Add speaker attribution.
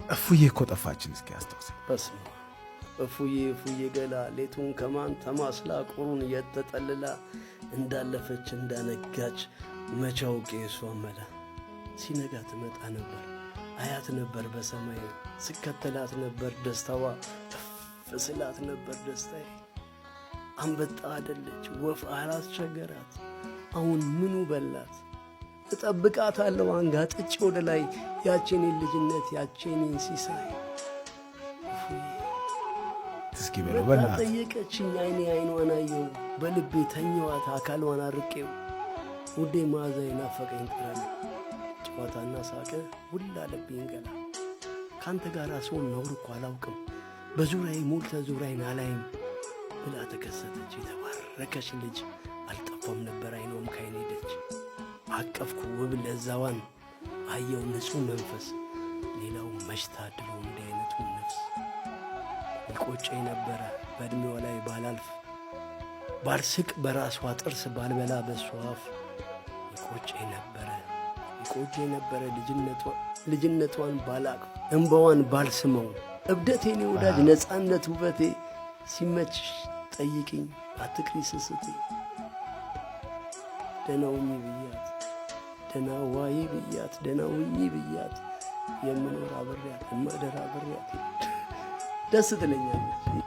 Speaker 1: እፉዬ እኮ ጠፋችን። እስኪ አስታውሰኝ።
Speaker 2: በስመ እፉዬ ገላ ሌቱን ከማን ተማስላ ቁሩን እየተጠልላ እንዳለፈች እንዳነጋች መቻው ቄሷ መላ ሲነጋ ትመጣ ነበር አያት ነበር በሰማይ ስከተላት ነበር ደስታዋ ፍስላት ነበር ደስታዬ አንበጣ አደለች ወፍ አላስቸገራት አሁን ምኑ በላት እጠብቃታለሁ አንጋጥጬ ወደ ላይ ያቼኔ ልጅነት ያቼኔ ሲሳይ
Speaker 1: እስኪ በለበላ
Speaker 2: ጠየቀችኝ አይኗን አየው በልቤ ተኛዋት አካሏን አርቄው ውዴ ማዛ ይናፈቀኝ ጥራል ጨዋታና ሳቀ ሁላ ልቤን ገላ ካንተ ጋር ሰውን ነውር እኮ አላውቅም በዙሪያዬ ሞልተ ዙሪያዬን አላይም ብላ ተከሰተች የተባረከች ልጅ አልጠፋም ነበር አይኗም ካይኔ ሄደች አቀፍኩ ውብ ለዛዋን አየው ንጹህ መንፈስ ሌላው መሽታ ድሎ እንዲህ አይነቱ ነፍስ ይቆጨኝ ነበረ በእድሜዋ ላይ ባላልፍ ባልስቅ በራሷ ጥርስ ባልበላ በሷ አፍ ይቆጨኝ ነበረ ልጅነቷን ባላቅ እንባዋን ባልስመው እብደቴኔ ወዳጅ ነፃነት ውበቴ ሲመችሽ ጠይቅኝ አትቅሪ ስስቴ ደናውኝ ብያት ደናዋይ ብያት ደናውኝ ብያት የምኖር አብሬያት የማደር አብሬያት ደስ ትለኛለች